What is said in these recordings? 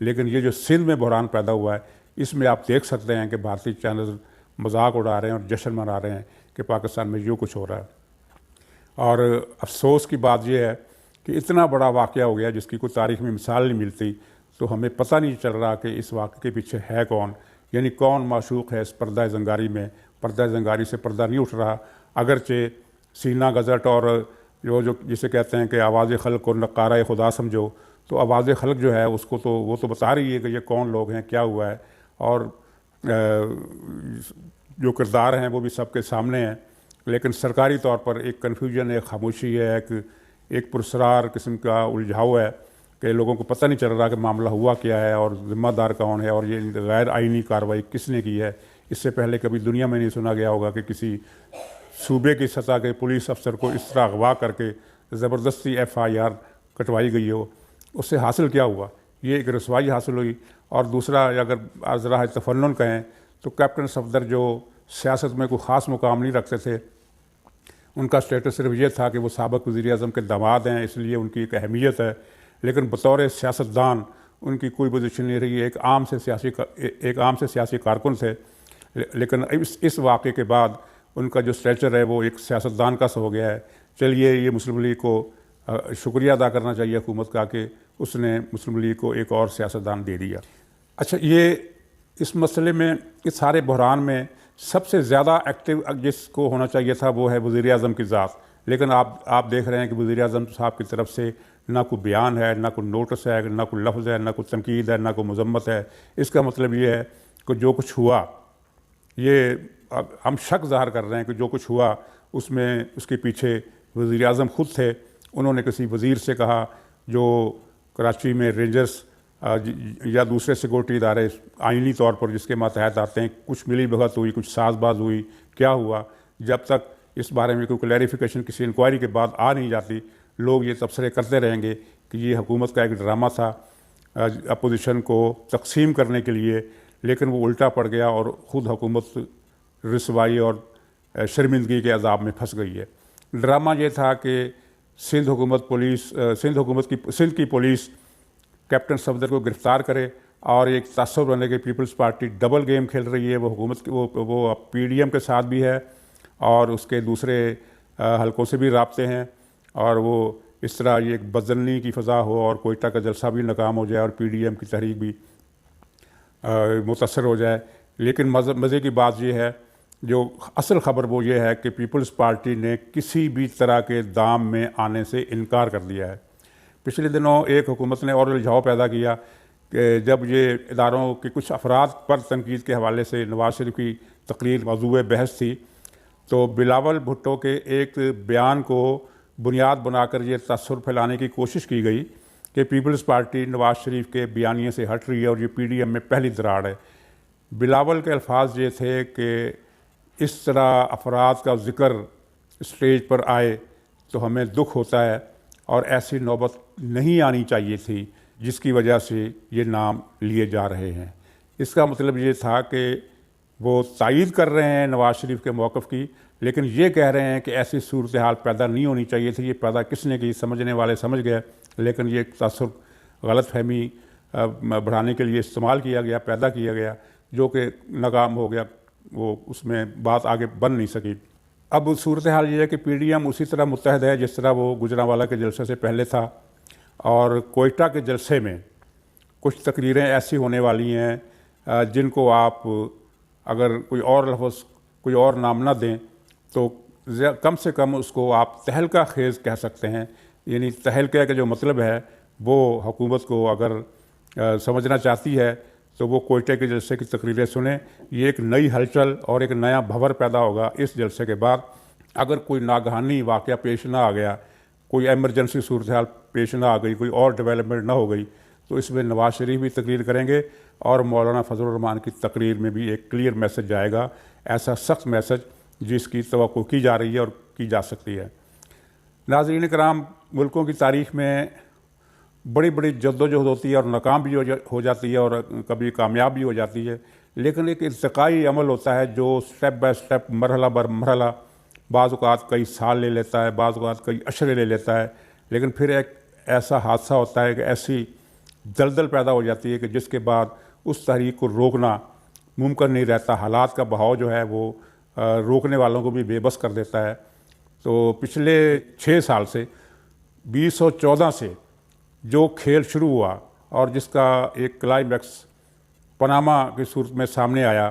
لیکن یہ جو سندھ میں بحران پیدا ہوا ہے اس میں آپ دیکھ سکتے ہیں کہ بھارتی چینل مذاق اڑا رہے ہیں اور جشن منا رہے ہیں کہ پاکستان میں یوں کچھ ہو رہا ہے. اور افسوس کی بات یہ ہے کہ اتنا بڑا واقعہ ہو گیا جس کی کوئی تاریخ میں مثال نہیں ملتی، تو ہمیں پتہ نہیں چل رہا کہ اس واقعے کے پیچھے ہے کون، یعنی کون معشوق ہے اس پردہ زنگاری میں. پردہ زنگاری سے پردہ نہیں اٹھ رہا، اگرچہ سینہ گزٹ اور جو جسے کہتے ہیں کہ آواز خلق کو نقارہ خدا سمجھو، تو آواز خلق جو ہے اس کو تو وہ تو بتا رہی ہے کہ یہ کون لوگ ہیں، کیا ہوا ہے، اور جو کردار ہیں وہ بھی سب کے سامنے ہیں. لیکن سرکاری طور پر ایک کنفیوژن، ایک خاموشی ہے، ایک پرسرار قسم کا الجھاؤ ہے کہ لوگوں کو پتہ نہیں چل رہا کہ معاملہ ہوا کیا ہے اور ذمہ دار کون ہے، اور یہ غیر آئینی کارروائی کس نے کی ہے. اس سے پہلے کبھی دنیا میں نہیں سنا گیا ہوگا کہ کسی صوبے کی سطح کے پولیس افسر کو اس طرح اغوا کر کے زبردستی FIR کٹوائی گئی ہو. اس سے حاصل کیا ہوا؟ یہ ایک رسوائی حاصل ہوئی. اور دوسرا اگر ذرا تفنن کہیں تو کیپٹن صفدر جو سیاست میں کوئی خاص مقام نہیں رکھتے تھے، ان کا اسٹیٹس صرف یہ تھا کہ وہ سابق وزیر اعظم کے داماد ہیں، اس لیے ان کی ایک اہمیت ہے، لیکن بطور سیاستدان ان کی کوئی پوزیشن نہیں رہی. ایک عام سے سیاسی کارکن تھے، لیکن اس واقعے کے بعد ان کا جو اسٹیچر ہے وہ ایک سیاستدان کا سا ہو گیا ہے. چلیے یہ مسلم لیگ کو شکریہ ادا کرنا چاہیے حکومت کا کہ اس نے مسلم لیگ کو ایک اور سیاستدان دے دیا. اچھا، یہ اس مسئلے میں، اس سارے بحران میں سب سے زیادہ ایکٹیو جس کو ہونا چاہیے تھا وہ ہے وزیر اعظم کی ذات. لیکن آپ دیکھ رہے ہیں کہ وزیر اعظم صاحب کی طرف سے نہ کوئی بیان ہے، نہ کوئی نوٹس ہے، نہ کوئی لفظ ہے، نہ کوئی تنقید ہے، نہ کوئی مذمت ہے. اس کا مطلب یہ ہے کہ جو کچھ ہوا، یہ ہم شک ظاہر کر رہے ہیں کہ جو کچھ ہوا اس میں اس کے پیچھے وزیر اعظم خود تھے. انہوں نے کسی وزیر سے کہا جو کراچی میں رینجرز یا دوسرے سیکورٹی ادارے آئینی طور پر جس کے ماتحت آتے ہیں، کچھ ملی بھگت ہوئی، کچھ ساز باز ہوئی، کیا ہوا؟ جب تک اس بارے میں کوئی کلیریفیکیشن کسی انکوائری کے بعد آ نہیں جاتی، لوگ یہ تبصرے کرتے رہیں گے کہ یہ حکومت کا ایک ڈرامہ تھا اپوزیشن کو تقسیم کرنے کے لیے، لیکن وہ الٹا پڑ گیا اور خود حکومت رسوائی اور شرمندگی کے عذاب میں پھنس گئی ہے. ڈرامہ یہ تھا کہ سندھ کی پولیس کیپٹن صفدر کو گرفتار کرے اور ایک تصور بنے کہ پیپلز پارٹی ڈبل گیم کھیل رہی ہے. وہ حکومت وہ PDM کے ساتھ بھی ہے اور اس کے دوسرے حلقوں سے بھی رابطے ہیں، اور وہ اس طرح یہ ایک بدظنی کی فضا ہو اور کوئٹہ کا جلسہ بھی ناکام ہو جائے اور PDM کی تحریک بھی متاثر ہو جائے. لیکن مزے کی بات یہ ہے، جو اصل خبر وہ یہ ہے کہ پیپلز پارٹی نے کسی بھی طرح کے دام میں آنے سے انکار کر دیا ہے. پچھلے دنوں ایک حکومت نے اور الجھاؤ پیدا کیا کہ جب یہ اداروں کے کچھ افراد پر تنقید کے حوالے سے نواز شریف کی تقریر موضوع بحث تھی، تو بلاول بھٹو کے ایک بیان کو بنیاد بنا کر یہ تاثر پھیلانے کی کوشش کی گئی کہ پیپلز پارٹی نواز شریف کے بیانیے سے ہٹ رہی ہے اور یہ PDM میں پہلی دراڑ ہے. بلاول کے الفاظ یہ تھے کہ اس طرح افراد کا ذکر اسٹیج پر آئے تو ہمیں دکھ ہوتا ہے اور ایسی نوبت نہیں آنی چاہیے تھی جس کی وجہ سے یہ نام لیے جا رہے ہیں. اس کا مطلب یہ تھا کہ وہ تائید کر رہے ہیں نواز شریف کے موقف کی، لیکن یہ کہہ رہے ہیں کہ ایسی صورتحال پیدا نہیں ہونی چاہیے تھی. یہ پیدا کس نے کی؟ سمجھنے والے سمجھ گئے، لیکن یہ تاثر غلط فہمی بڑھانے کے لیے استعمال کیا گیا، پیدا کیا گیا، جو کہ ناکام ہو گیا. وہ اس میں بات آگے بن نہیں سکی. اب صورتحال یہ ہے کہ PDM اسی طرح متحد ہے جس طرح وہ گجرانوالہ کے جلسے سے پہلے تھا، اور کوئٹہ کے جلسے میں کچھ تقریریں ایسی ہونے والی ہیں جن کو آپ اگر کوئی اور لفظ، کوئی اور نام نہ دیں تو کم سے کم اس کو آپ تہلکہ خیز کہہ سکتے ہیں. یعنی تہلکہ کا جو مطلب ہے وہ حکومت کو اگر سمجھنا چاہتی ہے تو وہ کوئٹہ کے جلسے کی تقریریں سنیں. یہ ایک نئی ہلچل اور ایک نیا بھنور پیدا ہوگا اس جلسے کے بعد. اگر کوئی ناگہانی واقعہ پیش نہ آ گیا، کوئی ایمرجنسی صورتحال پیش نہ آ گئی، کوئی اور ڈیولپمنٹ نہ ہو گئی، تو اس میں نواز شریف بھی تقریر کریں گے اور مولانا فضل الرحمان کی تقریر میں بھی ایک کلیئر میسج جائے گا، ایسا سخت میسج جس کی توقع کی جا رہی ہے اور کی جا سکتی ہے. ناظرین کرام، ملکوں کی تاریخ میں بڑی بڑی جدوجہد ہوتی ہے اور ناکام بھی ہو جاتی ہے اور کبھی کامیاب بھی ہو جاتی ہے، لیکن ایک ارتقائی عمل ہوتا ہے جو سٹیپ بائی سٹیپ، مرحلہ بر مرحلہ، بعض اوقات کئی سال لے لیتا ہے، بعض اوقات کئی اشرے لے لیتا ہے، لیکن پھر ایک ایسا حادثہ ہوتا ہے کہ ایسی دلدل پیدا ہو جاتی ہے کہ جس کے بعد اس تحریک کو روکنا ممکن نہیں رہتا. حالات کا بہاؤ جو ہے وہ روکنے والوں کو بھی بے بس کر دیتا ہے. تو پچھلے 6 سال سے 2014 سے جو کھیل شروع ہوا اور جس کا ایک کلائمیکس پاناما کی صورت میں سامنے آیا،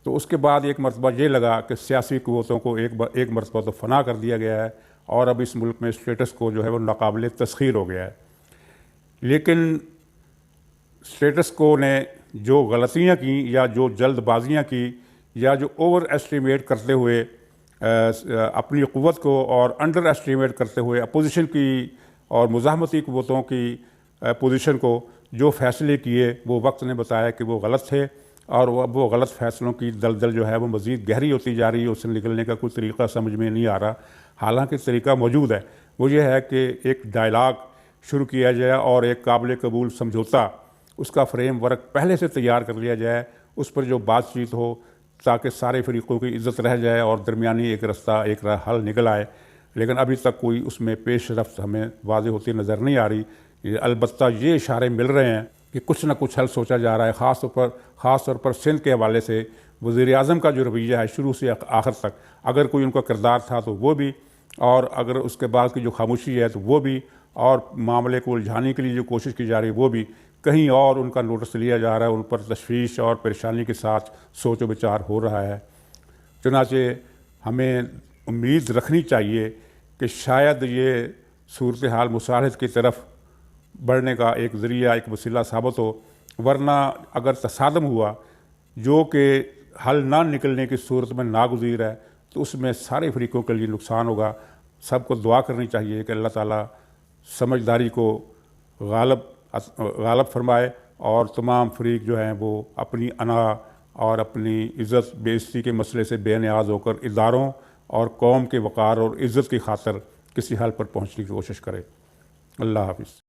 تو اس کے بعد ایک مرتبہ یہ لگا کہ سیاسی قوتوں کو ایک مرتبہ تو فنا کر دیا گیا ہے اور اب اس ملک میں اسٹیٹس کو جو ہے وہ ناقابل تسخیر ہو گیا ہے. لیکن اسٹیٹس کو نے جو غلطیاں کی یا جو جلد بازیاں کی یا جو اوور ایسٹیمیٹ کرتے ہوئے اپنی قوت کو اور انڈر ایسٹیمیٹ کرتے ہوئے اپوزیشن کی اور مزاحمتی قوتوں کی پوزیشن کو جو فیصلے کیے، وہ وقت نے بتایا کہ وہ غلط تھے، اور وہ غلط فیصلوں کی دلدل جو ہے وہ مزید گہری ہوتی جا رہی ہے. اس سے نکلنے کا کوئی طریقہ سمجھ میں نہیں آ رہا. حالانکہ طریقہ موجود ہے، وہ یہ ہے کہ ایک ڈائلاگ شروع کیا جائے اور ایک قابل قبول سمجھوتا، اس کا فریم ورک پہلے سے تیار کر لیا جائے، اس پر جو بات چیت ہو تاکہ سارے فریقوں کی عزت رہ جائے اور درمیانی ایک رستہ، ایک حل نکل آئے. لیکن ابھی تک کوئی اس میں پیش رفت ہمیں واضح ہوتی نظر نہیں آ رہی. البتہ یہ اشارے مل رہے ہیں کہ کچھ نہ کچھ حل سوچا جا رہا ہے. خاص طور پر سندھ کے حوالے سے وزیر اعظم کا جو رویہ ہے شروع سے آخر تک، اگر کوئی ان کا کردار تھا تو وہ بھی، اور اگر اس کے بعد کی جو خاموشی ہے تو وہ بھی، اور معاملے کو الجھانے کے لیے جو کوشش کی جا رہی ہے وہ بھی، کہیں اور ان کا نوٹس لیا جا رہا ہے، ان پر تشویش اور پریشانی کے ساتھ سوچ و بچار ہو رہا ہے. چنانچہ ہمیں امید رکھنی چاہیے کہ شاید یہ صورتحال مصالحت کی طرف بڑھنے کا ایک ذریعہ، ایک وسیلہ ثابت ہو. ورنہ اگر تصادم ہوا جو کہ حل نہ نکلنے کی صورت میں ناگزیر ہے، تو اس میں سارے فریقوں کے لیے نقصان ہوگا. سب کو دعا کرنی چاہیے کہ اللہ تعالیٰ سمجھداری کو غالب فرمائے اور تمام فریق جو ہیں وہ اپنی انا اور اپنی عزت بے عزتی کے مسئلے سے بے نیاز ہو کر اداروں اور قوم کے وقار اور عزت کی خاطر کسی حل پر پہنچنے کی کوشش کرے. اللہ حافظ.